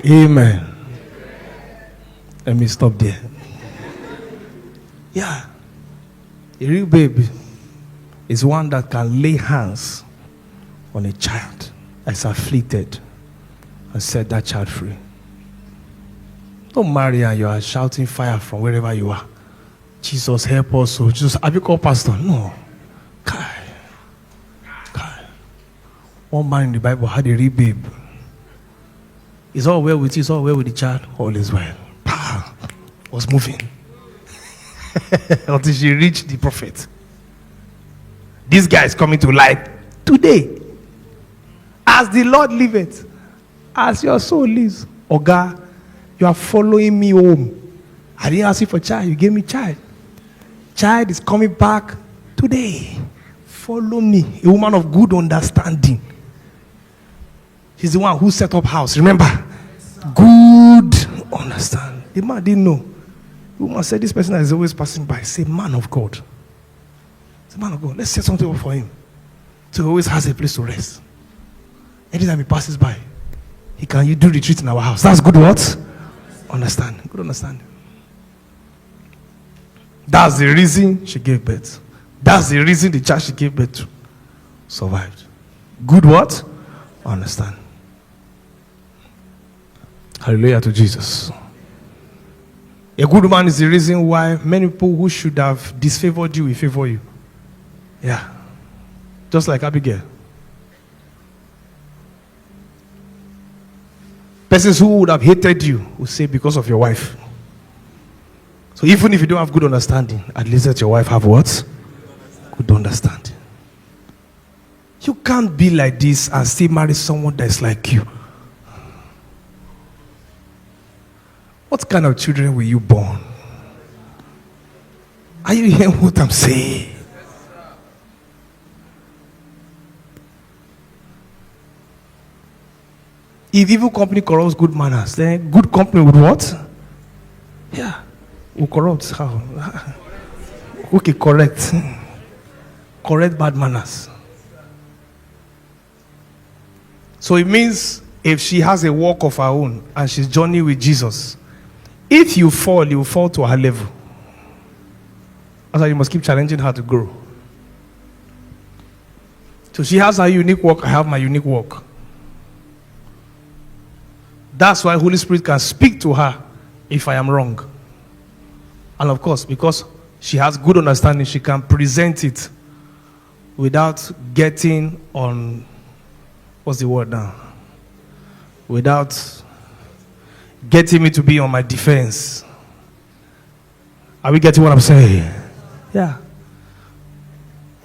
Amen. Let me stop there. Yeah. A real baby is one that can lay hands on a child that's afflicted and set that child free. Don't marry and you are shouting fire from wherever you are. Jesus, help us. So Jesus, have you called pastor? No. Kai. One man in the Bible had a real babe. It's all well with you, it's all well with the child. All is well. Was moving. Until she reached the prophet. This guy is coming to life today. As the Lord liveth, as your soul lives. Oga, you are following me home. I didn't ask you for child, you gave me child. Child is coming back today. Follow me. A woman of good understanding. She's the one who set up house. Remember? Good understanding. The man didn't know. The woman said, this person that is always passing by. Say, man of God. Say, man of God. Let's set something up for him. So he always has a place to rest. Anytime he passes by, he can do retreat in our house. That's good what? Understanding. Good understanding. That's the reason she gave birth. That's the reason the child she gave birth to survived. Good what? Understand. Hallelujah to Jesus. A good man is the reason why many people who should have disfavored you will favor you. Yeah. Just like Abigail. Persons who would have hated you will say because of your wife. So even if you don't have good understanding, at least let your wife have what? Good understanding. You can't be like this and still marry someone that's like you. What kind of children will you born? Are you hearing what I'm saying? If evil company corrupts good manners, then good company would what? Yeah. Will corrupt. How? Okay, correct. Correct bad manners. So it means if she has a walk of her own and she's journeying with Jesus, if you fall, you fall to her level. That's why you must keep challenging her to grow. So she has her unique walk, I have my unique walk. That's why Holy Spirit can speak to her if I am wrong. And of course, because she has good understanding, she can present it without getting on, what's the word now? Without getting me to be on my defense. Are we getting what I'm saying? Yeah.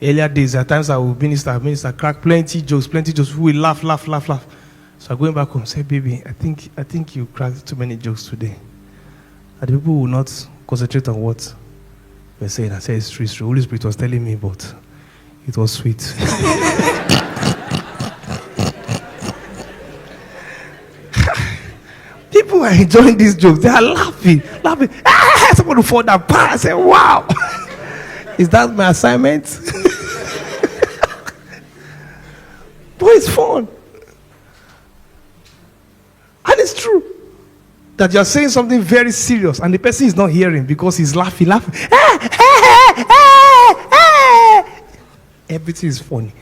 Earlier days, at times I will minister, crack plenty jokes, we laugh. So I'm going back home, say, baby, I think you cracked too many jokes today. And the people will not concentrate on what we're saying. I say it's true. Holy Spirit was telling me, but it was sweet. People are enjoying these jokes. They are laughing. Someone will fall down. I say, wow. Is that my assignment? But it's fun. And it's true that you're saying something very serious and the person is not hearing because he's laughing. Everything is funny.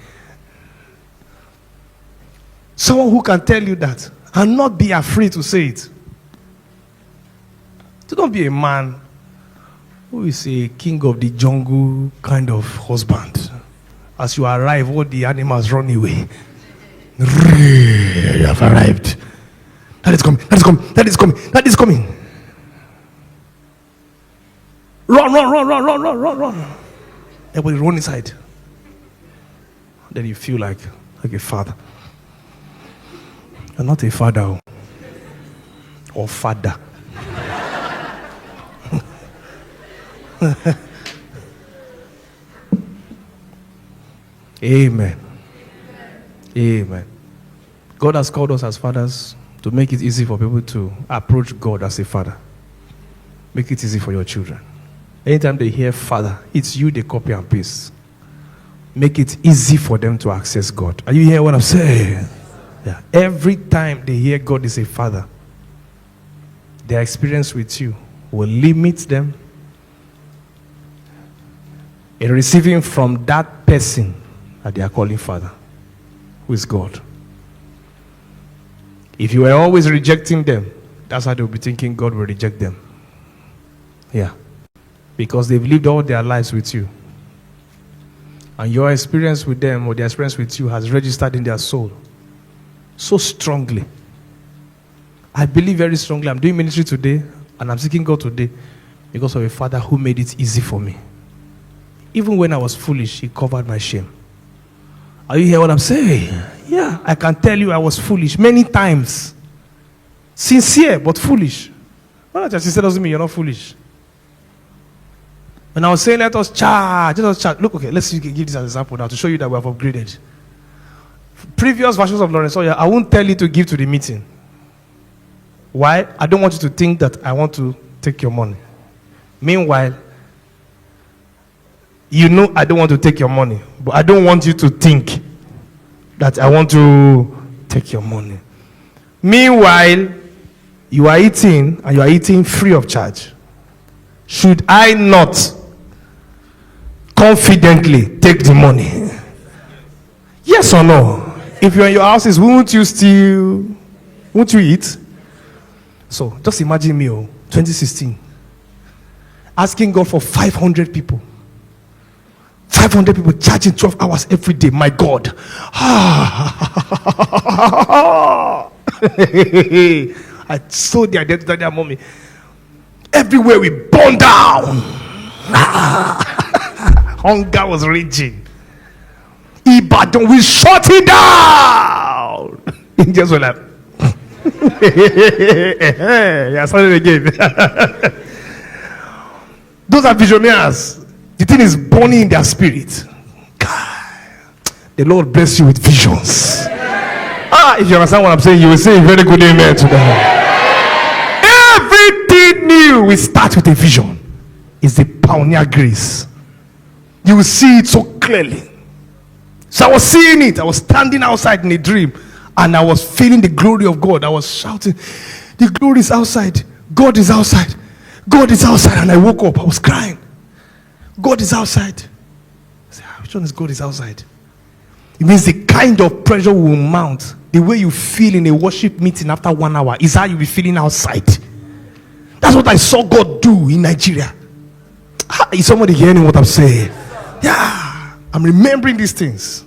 Someone who can tell you that and not be afraid to say it. So don't be a man who is a king of the jungle kind of husband. As you arrive, all the animals run away. You have arrived. That is coming. Run. Everybody run inside. Then you feel like a father. You're not a father or father. Amen. God has called us as fathers to make it easy for people to approach God as a father. Make it easy for your children. Anytime they hear father, it's you they copy and paste. make it easy for them to access God. Are you hearing what I'm saying? Yeah. Every time they hear God is a father, their experience with you will limit them in receiving from that person that they are calling father, who is God. If you were always rejecting them, that's how they'll be thinking God will reject them. Yeah. Because they've lived all their lives with you. And your experience with them or their experience with you has registered in their soul so strongly. I believe very strongly. I'm doing ministry today and I'm seeking God today because of a father who made it easy for me. Even when I was foolish, he covered my shame. Are you hearing what I'm saying? Yeah, I can tell you I was foolish many times. Sincere, but foolish. Well, just sincere doesn't mean you're not foolish. When I was saying let us charge, look, okay, let's give this as an example now to show you that we have upgraded. Previous versions of Lawrence Oyor, I won't tell you to give to the meeting. Why? I don't want you to think that I want to take your money. Meanwhile, you know I don't want to take your money, but I don't want you to think that I want to take your money. Meanwhile, you are eating and you are eating free of charge. Should I not confidently take the money? Yes or no? If you're in your houses, won't you eat? So just imagine me, 2016, asking God for 500 people. 500 people charging 12 hours every day. My God. I saw the identity of their mommy. Everywhere we burned down. Hunger was raging. Ibadan, we shut it down. Indians were like, yeah, started again. Those are visionaries. The thing is burning in their spirit. God, the Lord bless you with visions. If you understand what I'm saying, you will say a very good amen to that. Everything new we start with a vision. It's the pioneer grace. You will see it so clearly. So I was seeing it. I was standing outside in a dream and I was feeling the glory of God. I was shouting, the glory is outside. God is outside. God is outside. And I woke up. I was crying. God is outside. I said, which one is God is outside? It means the kind of pressure will mount. The way you feel in a worship meeting after 1 hour is how you'll be feeling outside. That's what I saw God do in Nigeria. Is somebody hearing what I'm saying? Yeah. I'm remembering these things.